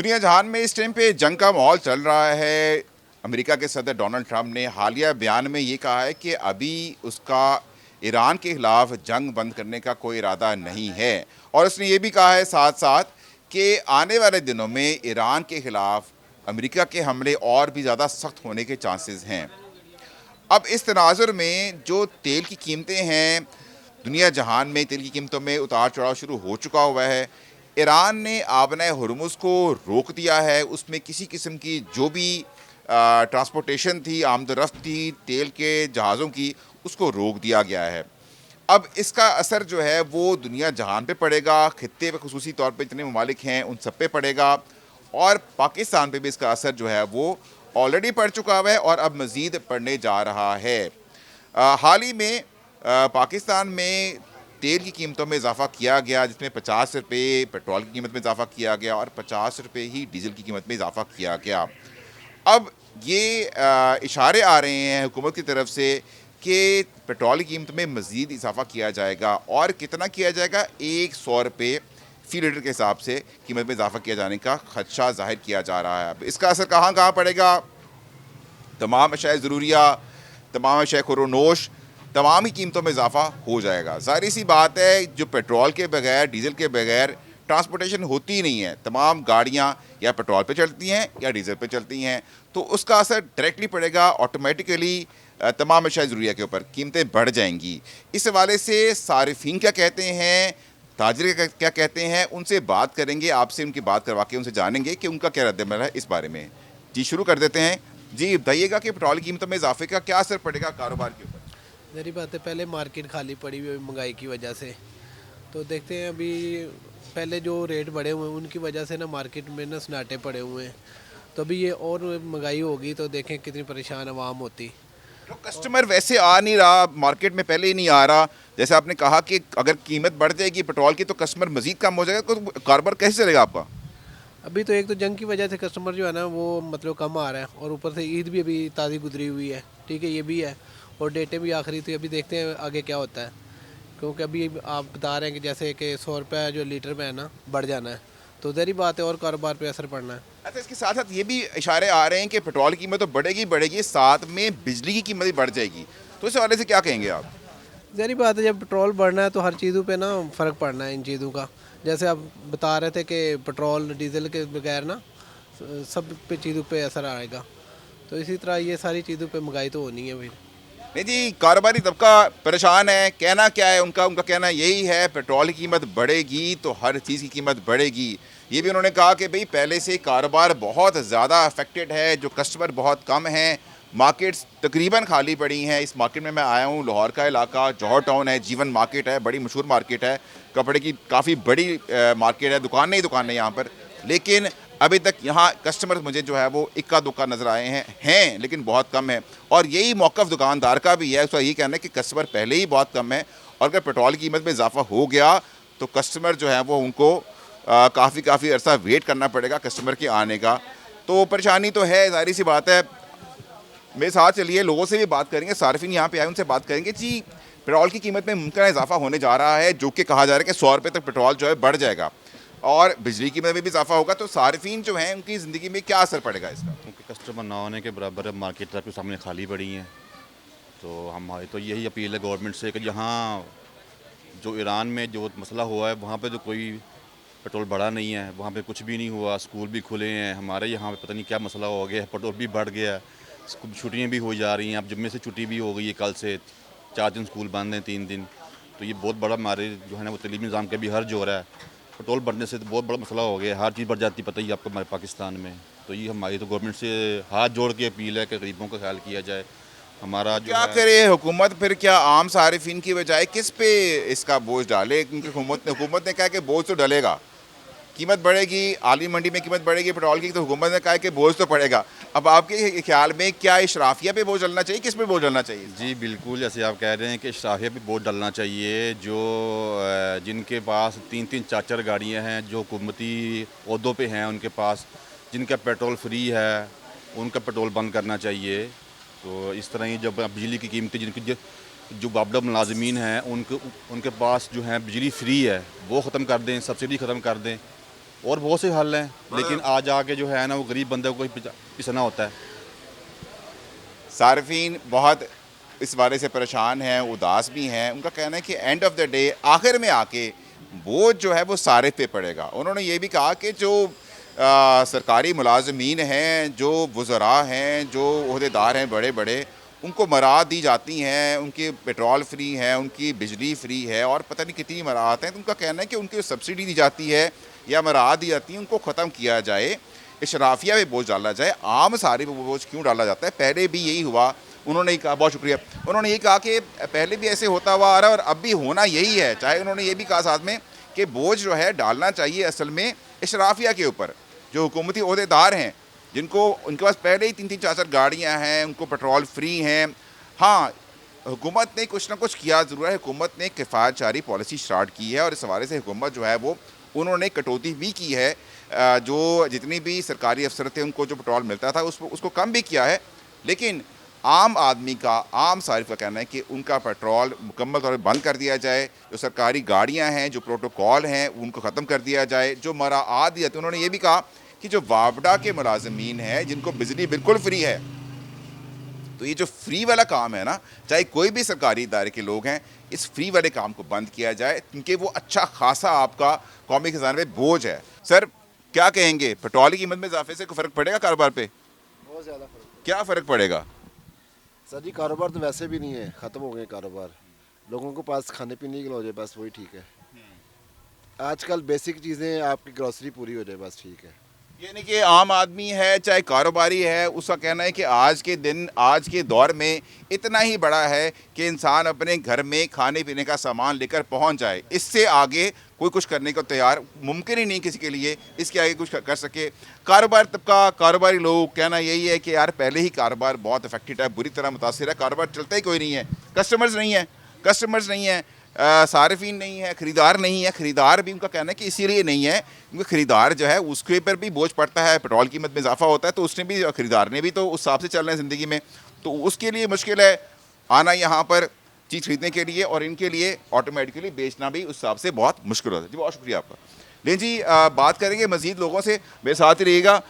दुनिया जहान में इस टाइम पे जंग का माहौल चल रहा है। अमेरिका के सदर डोनाल्ड ट्रंप ने हालिया बयान में ये कहा है कि अभी उसका ईरान के खिलाफ जंग बंद करने का कोई इरादा नहीं है, और उसने ये भी कहा है साथ साथ कि आने वाले दिनों में ईरान के खिलाफ अमेरिका के हमले और भी ज़्यादा सख्त होने के चांसेस हैं। अब इस तनाजुर में जो तेल की कीमतें हैं, दुनिया जहान में तेल की कीमतों में उतार चढ़ाव शुरू हो चुका हुआ है। ईरान ने आबना हुर्मुज़ को रोक दिया है, उसमें किसी किस्म की जो भी ट्रांसपोर्टेशन थी, आमदरफ्त थी तेल के जहाज़ों की, उसको रोक दिया गया है। अब इसका असर जो है वो दुनिया जहान पे पड़ेगा, खित्ते पे खुसूसी तौर पे जितने ममालिक हैं उन सब पे पड़ेगा, और पाकिस्तान पे भी इसका असर जो है वो ऑलरेडी पड़ चुका हुआ है और अब मज़ीद पड़ने जा रहा है। हाल ही में पाकिस्तान में तेल की कीमतों में इजाफा किया गया, जिसमें 50 रुपये पेट्रोल की कीमत में इजाफा किया गया और 50 रुपये ही डीजल की कीमत में इजाफा किया गया। अब ये इशारे आ रहे हैं हुकूमत की तरफ से कि पेट्रोल की कीमत में मज़ीद इजाफा किया जाएगा, और कितना किया जाएगा, 100 रुपये फ़ी लीटर के हिसाब से कीमत में इजाफा किया जाने का खदशा ज़ाहिर किया जा रहा है। अब इसका असर कहाँ कहाँ पड़ेगा? तमाम अशाए ज़रूरिया, तमाम अशाए खुरोनोश, तमाम ही कीमतों में इजाफा हो जाएगा। ज़ाहिर सी बात है, जो पेट्रोल के बगैर, डीज़ल के बगैर ट्रांसपोर्टेशन होती ही नहीं है। तमाम गाड़ियाँ या पेट्रोल पे चलती हैं या डीज़ल पे चलती हैं, तो उसका असर डायरेक्टली पड़ेगा ऑटोमेटिकली तमाम अशाए ज़रूरिया के ऊपर, कीमतें बढ़ जाएंगी। इस हवाले से सारिफीन क्या कहते हैं, ताजिर क्या कहते हैं, उनसे बात करेंगे, आपसे उनकी बात करवा के उनसे जानेंगे कि उनका क्या रद्द-ए-अमल है इस बारे में। जी, शुरू कर देते हैं। जी, बताइएगा कि पेट्रोल की कीमतों में इजाफे का क्या असर पड़ेगा कारोबार के ऊपर? मेरी बात है, पहले मार्केट खाली पड़ी हुई है महंगाई की वजह से। तो देखते हैं अभी, पहले जो रेट बढ़े हुए हैं उनकी वजह से ना मार्केट में ना सन्नाटे पड़े हुए हैं। तो अभी ये और महंगाई होगी तो देखें कितनी परेशान आवाम होती। तो कस्टमर वैसे आ नहीं रहा, मार्केट में पहले ही नहीं आ रहा। जैसे आपने कहा कि अगर कीमत बढ़ जाएगी पेट्रोल की तो कस्टमर मज़ीद कम हो जाएगा, तो कारोबार कैसे चलेगा आपका? अभी तो एक तो जंग की वजह से कस्टमर जो है ना वो मतलब कम आ रहा है, और ऊपर से ईद भी अभी ताज़ी गुजरी हुई है। ठीक है, ये भी है, और डेटें भी आखिरी थी। अभी देखते हैं आगे क्या होता है, क्योंकि अभी आप बता रहे हैं कि जैसे कि 100 रुपये जो लीटर में है ना बढ़ जाना है, तो ज़री बात है और कारोबार पे असर पड़ना है। अच्छा, इसके साथ साथ ये भी इशारे आ रहे हैं कि पेट्रोल की कीमत तो बढ़ेगी बढ़ेगी, साथ में बिजली की कीमत भी बढ़ जाएगी, तो इस हवाले से क्या कहेंगे आप? ज़ाहिर बात है, जब पेट्रोल बढ़ना है तो हर चीज़ों पे ना फ़र्क पड़ना है इन चीज़ों का। जैसे आप बता रहे थे कि पेट्रोल डीज़ल के बगैर ना सब पे चीज़ों पे असर आएगा, तो इसी तरह ये सारी चीज़ों पे महंगाई तो होनी है भाई। नहीं जी, कारोबारी तबका परेशान है। कहना क्या है उनका? उनका कहना यही है पेट्रोल की कीमत बढ़ेगी तो हर चीज़ की कीमत बढ़ेगी। ये भी उन्होंने कहा कि भाई पहले से कारोबार बहुत ज़्यादा अफेक्टेड है, जो कस्टमर बहुत कम हैं, मार्केट्स तकरीबन खाली पड़ी हैं। इस मार्केट में मैं आया हूँ, लाहौर का इलाका, जौहर टाउन है, जीवन मार्केट है, बड़ी मशहूर मार्केट है, कपड़े की काफ़ी बड़ी मार्केट है, दुकानें ही दुकानें यहाँ पर। लेकिन अभी तक यहाँ कस्टमर मुझे जो है वो इक्का दुक्का नज़र आए हैं लेकिन बहुत कम है, और यही मौक़िफ़ दुकानदार का भी है। उसका यही कहना है कि कस्टमर पहले ही बहुत कम है, और अगर पेट्रोल की कीमत में इजाफा हो गया तो कस्टमर जो है वो उनको काफ़ी अरसा वेट करना पड़ेगा कस्टमर के आने का। तो परेशानी तो है, ज़ाहिर सी बात है। मेरे साथ चलिए लोगों से भी बात करेंगे, सार्फिन यहाँ पे आए उनसे बात करेंगे। जी, पेट्रोल की कीमत में मुमकिन इजाफा होने जा रहा है, जो कि कहा जा रहा है कि 100 रुपये तक पेट्रोल जो है बढ़ जाएगा, और बिजली की कीमत में भी इजाफा होगा, तो सार्फिन जो हैं उनकी ज़िंदगी में क्या असर पड़ेगा इसका? क्योंकि कस्टमर ना होने के बराबर है, मार्केट आपके सामने खाली पड़ी हैं। तो हमारी तो यही अपील है गवर्नमेंट से कि जहाँ जो ईरान में जो मसला हुआ है वहाँ पे तो कोई पेट्रोल बढ़ा नहीं है, वहाँ पे कुछ भी नहीं हुआ, स्कूल भी खुले हैं। हमारे यहाँ पे पता नहीं क्या मसला हो गया है, पेट्रोल भी बढ़ गया है, स्कूल छुट्टियाँ भी हो जा रही हैं। अब जुम्मे से छुट्टी भी हो गई है, कल से 4 दिन स्कूल बंद हैं, 3 दिन। तो ये बहुत बड़ा हमारे जो है ना वो तलीमी निज़ाम का भी हर्ज हो रहा है। पेट्रोल बढ़ने से तो बहुत बड़ा मसला हो गया है, हर चीज़ बढ़ जाती पता ही आपको हमारे पाकिस्तान में। तो ये हमारी तो गवर्नमेंट से हाथ जोड़ के अपील है कि गरीबों का ख्याल किया जाए। हमारा जो क्या है करे हुकूमत? फिर क्या आम सारिफिन की बजाय किस पे इसका बोझ डाले? क्योंकि हुकूमत ने कहा कि बोझ तो डलेगा, कीमत बढ़ेगी, आलमी मंडी में कीमत बढ़ेगी पेट्रोल की, तो हुकूमत ने कहा है कि बोझ तो पड़ेगा। अब आपके ख्याल में क्या इशराफिया पे बोझ डलना चाहिए, किस पे बोझ डलना चाहिए? जी बिल्कुल, जैसे आप कह रहे हैं कि इशराफिया पे बोर्ड डलना चाहिए। जो जिनके पास 3-3 4-4 गाड़ियाँ हैं, जो हुकूमती ओहदों पे हैं उनके पास, जिनका पेट्रोल फ्री है, उनका पेट्रोल बंद करना चाहिए। तो इस तरह ही जब बिजली की कीमतें जिनकी जो बाबड़ा मुलाजमीन हैं उनके उनके पास जो है बिजली फ्री है वो ख़त्म कर दें, सब्सिडी ख़त्म कर दें। और बहुत से हल हैं, लेकिन आज आके जो है ना वो गरीब बंदे को ही पिसना होता है। सार्फिन बहुत इस बारे से परेशान हैं, उदास भी हैं। उनका कहना है कि एंड ऑफ द डे आखिर में आके बोझ जो है वो सारिफ पे पड़ेगा। उन्होंने ये भी कहा कि जो सरकारी मुलाजमीन हैं, जो वज़रा हैं, जो ओहदेदार हैं बड़े बड़े, उनको मराहत दी जाती हैं, उनकी पेट्रोल फ्री है, उनकी बिजली फ्री है और पता नहीं कितनी मराहत हैं। तो उनका कहना है कि उनकी सब्सिडी दी जाती है या मराहत दी जाती है, उनको ख़त्म किया जाए, इशराफिया पे बोझ डाला जाए, आम सारे पे बोझ क्यों डाला जाता है। पहले भी यही हुआ। उन्होंने ये कहा, बहुत शुक्रिया, उन्होंने ये कहा कि पहले भी ऐसे होता हुआ आ रहा है और अब भी होना यही है। चाहे उन्होंने ये भी कहा साथ में कि बोझ जो है डालना चाहिए असल में इशराफिया के ऊपर, जो हुकूमती ओहदेदार हैं, जिनको उनके पास पहले ही 3-3 4-4 गाड़ियाँ हैं, उनको पेट्रोल फ्री हैं। हाँ, हुकूमत ने कुछ ना कुछ किया ज़रूर है। हुकूमत ने किफ़ायत जारी पॉलिसी स्टार्ट की है और इस हवाले से हुकूमत जो है वो उन्होंने कटौती भी की है। जो जितनी भी सरकारी अफसर थे उनको जो पेट्रोल मिलता था उसको कम भी किया है। लेकिन आम आदमी का, आम सारिफ का कहना है कि उनका पेट्रोल मुकम्मल तौर पर बंद कर दिया जाए। जो सरकारी गाड़ियाँ हैं, जो प्रोटोकॉल हैं, उनको ख़त्म कर दिया जाए। जो मराआत दी जाती है, उन्होंने ये भी कहा कि जो वापडा के मुलाजमीन हैं जिनको बिजली बिल्कुल फ्री है, तो ये जो फ्री वाला काम है ना, चाहे कोई भी सरकारी इदारे के लोग हैं, इस फ्री वाले काम को बंद किया जाए, क्योंकि वो अच्छा खासा आपका कौमी खजाने में बोझ है। सर क्या कहेंगे, पेट्रोल की कीमत में इजाफे से कोई फ़र्क पड़ेगा कारोबार पे? बहुत ज़्यादा फ़र्क। क्या फ़र्क पड़ेगा? सर जी, कारोबार तो वैसे भी नहीं है, ख़त्म हो गए कारोबार। लोगों के पास खाने पीने के लिए हो जाए बस वही ठीक है। आजकल बेसिक चीज़ें आपकी ग्रॉसरी पूरी हो जाए बस ठीक है। यानी कि आम आदमी है चाहे कारोबारी है, उसका कहना है कि आज के दिन, आज के दौर में इतना ही बड़ा है कि इंसान अपने घर में खाने पीने का सामान लेकर पहुंच जाए। इससे आगे कोई कुछ करने को तैयार मुमकिन ही नहीं किसी के लिए, इसके आगे कुछ कर सके। कारोबार तबका, कारोबारी लोग कहना यही है कि यार पहले ही कारोबार बहुत अफेक्टेड है, बुरी तरह मुतासिर है, कारोबार चलता ही कोई नहीं है, कस्टमर्स नहीं है, सारिफीन नहीं है, ख़रीदार नहीं है। ख़रीदार भी उनका कहना है कि इसीलिए नहीं है क्योंकि ख़रीदार जो है उसके ऊपर भी बोझ पड़ता है, पेट्रोल की कीमत में इजाफा होता है, तो उसने भी, ख़रीदार ने भी तो उस हिसाब से चलना है ज़िंदगी में, तो उसके लिए मुश्किल है आना यहाँ पर चीज़ खरीदने के लिए, और इनके लिए ऑटोमेटिकली बेचना भी उस हिसाब से बहुत मुश्किल होता है। जी बहुत शुक्रिया आपका। लेकिन जी बात करेंगे मज़ीद लोगों से, मेरे साथ ही रहिएगा।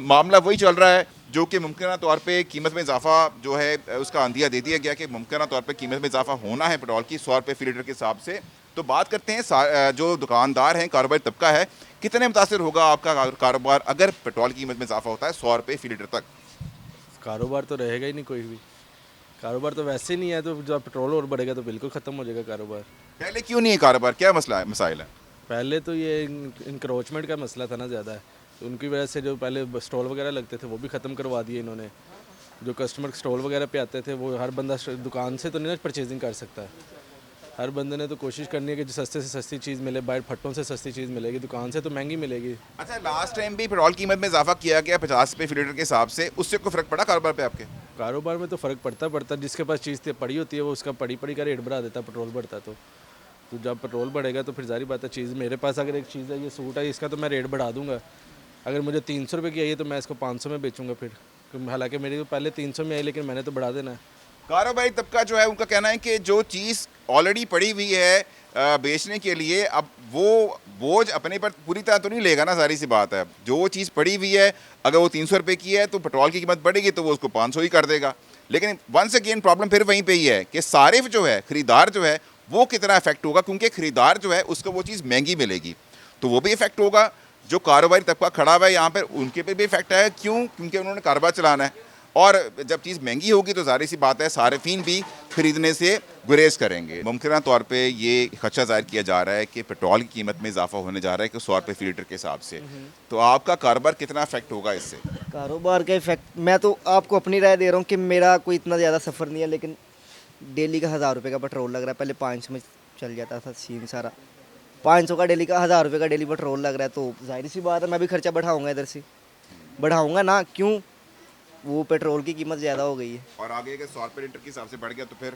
मामला वही चल रहा है जो कि मुमकिन तौर पे कीमत में इजाफा जो है उसका अंदिया दे दिया गया कि मुमकिन तौर पे कीमत में इजाफा होना है पेट्रोल की 100 रुपये फी लीटर के हिसाब से। तो बात करते हैं जो दुकानदार हैं, कारोबारी तबका है, कितने मुतासर होगा आपका कारोबार अगर पेट्रोल की कीमत में इजाफा होता है 100 रुपये फी लीटर तक? कारोबार तो रहेगा ही नहीं कोई भी, कारोबार तो वैसे ही नहीं है, तो जब पेट्रोल और बढ़ेगा तो बिल्कुल ख़त्म हो जाएगा कारोबार। पहले क्यों नहीं है कारोबार, क्या मसला है, मसाइल है? पहले तो ये इंक्रोचमेंट का मसला था ना ज़्यादा, तो उनकी वजह से जो पहले स्टॉल वगैरह लगते थे वो भी ख़त्म करवा दिए इन्होंने। जो कस्टमर स्टॉल वगैरह पे आते थे वो हर बंदा दुकान से तो नहीं ना परचेजिंग कर सकता, हर बंदे ने तो कोशिश करनी है कि जो सस्ते से सस्ती चीज़ मिले, बाहर फट्टों से सस्ती चीज़ मिलेगी, दुकान से तो महंगी मिलेगी। अच्छा, लास्ट टाइम भी पेट्रोल कीमत में इजाफा किया गया 50 रुपये फी लीटर के हिसाब से, उससे कोई फ़र्क पड़ा कारोबार पे आपके? कारोबार में तो फ़र्क पड़ता, जिसके पास चीज़ पड़ी होती है वो उसका पड़ी का रेट बढ़ा देता, पेट्रोल बढ़ता तो जब पेट्रोल बढ़ेगा तो फिर जारी बात है, चीज़ मेरे पास अगर एक चीज़ है, ये सूट है, इसका तो मैं रेट बढ़ा दूंगा। अगर मुझे 300 रुपये की आई है तो मैं इसको 500 में बेचूंगा फिर, हालांकि मेरी तो पहले 300 में आई लेकिन मैंने तो बढ़ा देना है। कारोबारी तबका जो है उनका कहना है कि जो चीज़ ऑलरेडी पड़ी हुई है बेचने के लिए, अब वो बोझ अपने पर पूरी तरह तो नहीं लेगा ना, सारी सी बात है। जो चीज़ पड़ी हुई है अगर वो 300 रुपये की है तो पेट्रोल की कीमत बढ़ेगी तो वो उसको 500 ही कर देगा। लेकिन वंस अगेन प्रॉब्लम फिर वहीं पे ही है कि सारिफ जो है, ख़रीदार जो है, वो कितना इफेक्ट होगा, क्योंकि ख़रीदार जो है उसको वो चीज़ महंगी मिलेगी तो वो भी इफेक्ट होगा। जो कारोबारी तबका खड़ा हुआ है यहाँ पर उनके पे भी इफेक्ट है, क्यों? क्योंकि उन्होंने कारोबार चलाना है, और जब चीज़ महंगी होगी तो ज़ाहिर सी बात है सारिफीन भी ख़रीदने से गुरेज करेंगे। मुमकिन तौर पे ये खदशा ज़ाहिर किया जा रहा है कि पेट्रोल की कीमत में इजाफा होने जा रहा है कि 100 रुपये फी लीटर के हिसाब से, तो आपका कारोबार कितना इफेक्ट होगा इससे? कारोबार का इफेक्ट, मैं तो आपको अपनी राय दे रहा हूँ कि मेरा कोई इतना ज़्यादा सफ़र नहीं है, लेकिन डेली का 1000 रुपये का पेट्रोल लग रहा है, पहले 500 में चल जाता था सीन सारा, 500 का डेली का, 1000 रुपये का डेली पेट्रोल लग रहा है, तो जाहिर सी बात है मैं भी खर्चा बढ़ाऊँगा, इधर से बढ़ाऊँगा ना, क्यों? वो पेट्रोल की कीमत ज़्यादा हो गई है और आगे के 100 रुपये लीटर के हिसाब से बढ़ गया तो फिर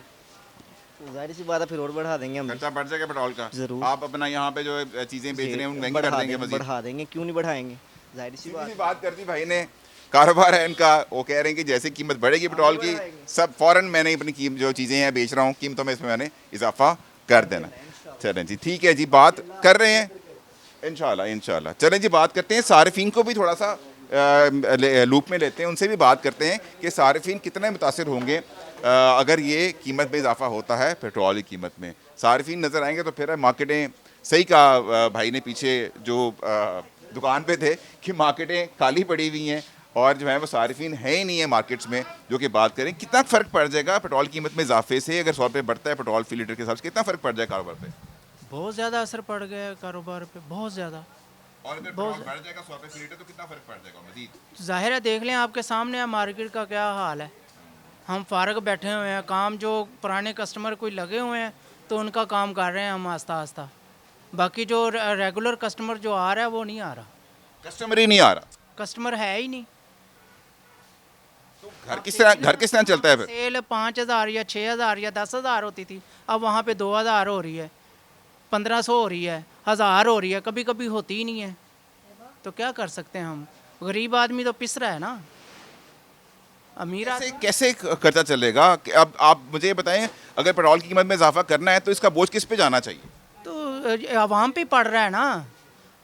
जाहिर सी बात है फिर और बढ़ा देंगे हम, खर्चा बढ़ जाएगा पेट्रोल का। ज़रूर। आप अपना यहाँ पे जो चीज़ें बेच रहे हैं उन महंगी कर देंगे मज़ीद। बढ़ा देंगे, क्यों नहीं बढ़ाएंगे, जाहिर सी बात। बात कर दी भाई ने, कारोबार है इनका, वो कह रहे हैं कि जैसे कीमत बढ़ेगी पेट्रोल की, सब फ़ौरन मैंने अपनी जो चीज़ें हैं बेच रहा हूँ, कीमतों में इसमें मैंने इजाफा कर देना। चलें जी, ठीक है जी, बात कर रहे हैं इंशाल्लाह इंशाल्लाह। चलें जी, बात करते हैं सारिफीन को भी थोड़ा सा लूप में लेते हैं, उनसे भी बात करते हैं कि सारिफीन कितने मुतासिर होंगे अगर ये कीमत में इजाफा होता है पेट्रोल की कीमत में। सारिफीन नज़र आएंगे तो फिर मार्केटें, सही कहा भाई ने पीछे जो दुकान पे थे कि मार्केटें खाली पड़ी हुई हैं और जो है वो सारिफीन है ही नहीं है मार्केट्स में। जो कि बात करें कितना फ़र्क पड़ जाएगा पेट्रोल कीमत में इजाफे से, अगर 100 रुपये बढ़ता है पेट्रोल फी लीटर के हिसाब से, कितना फ़र्क पड़ जाएगा कारोबार पे? बहुत ज़्यादा असर पड़ गया है कारोबार पे, बहुत ज़्यादा। और अगर पेट्रोल बढ़ जाएगा 100 रुपये फी लीटर तो कितना फ़र्क पड़ जाएगा मजीद? ज़ाहिर है, देख लें आपके सामने है मार्केट का क्या हाल है। हम फारग बैठे हुए हैं, काम जो पुराने कस्टमर कोई लगे हुए हैं तो उनका काम कर रहे हैं हम आस्ता आस्ता। बाकी जो रेगुलर कस्टमर जो आ रहा है वो नहीं आ रहा, कस्टमर ही नहीं आ रहा, कस्टमर है ही नहीं। तो घर किस तरह चलता है फिर? सेल 5,000 या 6,000 या 10,000 होती थी, अब वहाँ पे 2,000 हो रही है, 1,500 हो रही है, 1,000 हो रही है, कभी कभी होती ही नहीं है। तो क्या कर सकते हैं हम, गरीब आदमी तो पिस रहा है ना। अमीर कैसे खर्चा चलेगा? अब आप मुझे ये बताएं, अगर पेट्रोल की कीमत में इजाफा करना है तो इसका बोझ किस पे जाना चाहिए? तो आवाम पे पड़ रहा है ना,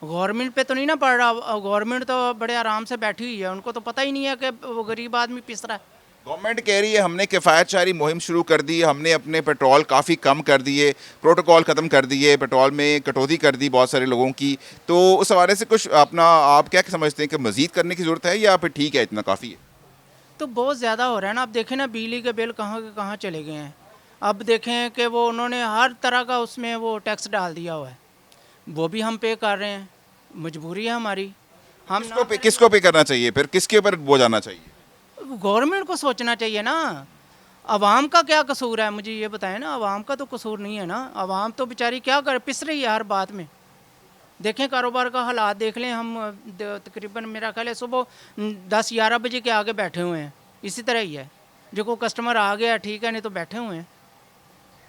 गवर्नमेंट पे तो नहीं ना पड़ रहा। गवर्नमेंट तो बड़े आराम से बैठी हुई है, उनको तो पता ही नहीं है कि वो गरीब आदमी पिस रहा है। गवर्नमेंट कह रही है हमने किफ़ायतशारी मुहिम शुरू कर दी, हमने अपने पेट्रोल काफ़ी कम कर दिए, प्रोटोकॉल ख़त्म कर दिए, पेट्रोल में कटौती कर दी बहुत सारे लोगों की। तो उस हवाले से कुछ अपना आप क्या समझते हैं कि मज़ीद करने की ज़रूरत है या फिर ठीक है इतना काफ़ी है? तो बहुत ज़्यादा हो रहा है ना। अब देखें ना, बिजली के बिल कहाँ के कहाँ चले गए हैं। अब देखें कि वो उन्होंने हर तरह का उसमें वो टैक्स डाल दिया हुआ है, वो भी हम पे कर रहे हैं, मजबूरी है हमारी। हम किसको पे करना चाहिए फिर, किसके ऊपर बोझ आना चाहिए? गवर्नमेंट को सोचना चाहिए ना। अवाम का क्या कसूर है, मुझे ये बताएं ना। अवाम का तो कसूर नहीं है ना, अवाम तो बेचारी क्या कर पिस रही है हर बात में। देखें कारोबार का हालात देख लें, हम तकरीबन मेरा ख्याल है सुबह 10-11 बजे के आगे बैठे हुए हैं, इसी तरह ही है। जो कोई कस्टमर आ गया ठीक है, नहीं तो बैठे हुए हैं।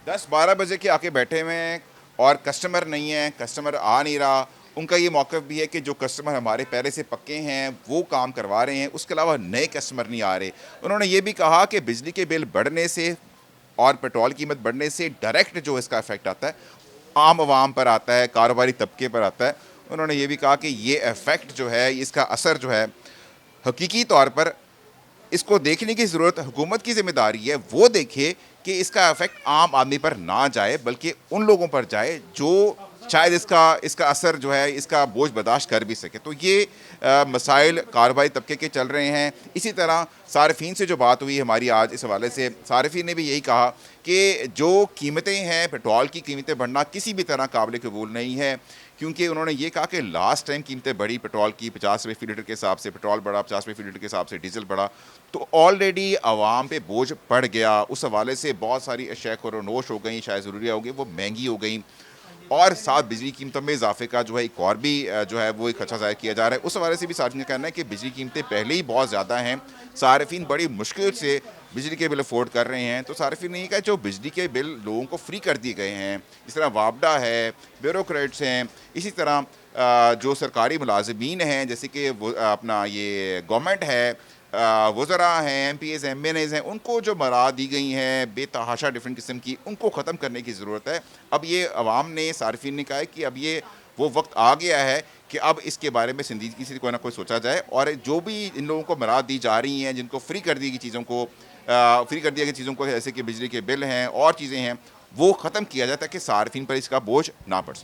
10-12 बजे के आके बैठे हुए हैं और कस्टमर नहीं है, कस्टमर आ नहीं रहा। उनका ये मौक़िफ़ भी है कि जो कस्टमर हमारे पहले से पक्के हैं वो काम करवा रहे हैं, उसके अलावा नए कस्टमर नहीं आ रहे। उन्होंने ये भी कहा कि बिजली के बिल बढ़ने से और पेट्रोल की कीमत बढ़ने से डायरेक्ट जो इसका इफ़ेक्ट आता है आम आवाम पर आता है, कारोबारी तबके पर आता है। उन्होंने ये भी कहा कि ये इफ़ेक्ट जो है, इसका असर जो है हकीकी तौर पर इसको देखने की ज़रूरत हुकूमत की ज़िम्मेदारी है, वो देखे कि इसका इफ़ेक्ट आम आदमी पर ना जाए बल्कि उन लोगों पर जाए जो शायद इसका असर जो है, इसका बोझ बर्दाश्त कर भी सके। तो ये मसाइल कारोबारी तबके के चल रहे हैं। इसी तरह सारिफीन से जो बात हुई हमारी आज इस हवाले से, सारिफीन ने भी यही कहा कि जो कीमतें हैं, पेट्रोल की कीमतें बढ़ना किसी भी तरह काबिल कबूल नहीं है, क्योंकि उन्होंने ये कहा कि लास्ट टाइम कीमतें बढ़ी पेट्रोल की 50 रुपये फ़ी लीटर के हिसाब से, पेट्रोल बढ़ा 50 रुपये फ़ी लीटर के हिसाब से, डीजल बढ़ा, तो ऑलरेडी आवाम पे बोझ पड़ गया। उस हवाले से बहुत सारी अशिया ख़ुरोनोश हो गई, शायद ज़रूरिया हो गई, वो महंगी हो गई। और साथ बिजली कीमतों में इजाफे का जो है एक और भी जो है वो एक खर्चा ज़ाहिर किया जा रहा है। उस हवाले से भी सारिफीन का कहना है कि बिजली कीमतें पहले ही बहुत ज़्यादा हैं, सारिफीन बड़ी मुश्किल से बिजली के बिल अफोर्ड कर रहे हैं। तो सारिफीन ने कहा जो बिजली के बिल लोगों को फ्री कर दिए गए हैं, इस तरह वापडा है, ब्यूरोक्रेट्स हैं, इसी तरह जो सरकारी मुलाजमीन हैं जैसे कि अपना ये गवर्नमेंट है, वज़रा हैं, MPs MNAs हैं, उनको जो मराद दी गई हैं बेतहाशा डिफरेंट किस्म की, उनको ख़त्म करने की ज़रूरत है। अब ये अवाम ने, सारिफीन ने कहा है कि अब ये वो वक्त आ गया है कि अब इसके बारे में संजीदगी से कोई ना कोई सोचा जाए और जो भी इन लोगों को मराद दी जा रही हैं, जिनको फ्री कर दी गई चीज़ों को फ्री कर दिया गया चीज़ों को, जैसे कि बिजली के बिल हैं और चीज़ें हैं, वो ख़त्म किया जाए ताकि सारिफीन पर इसका बोझ ना पड़ सके।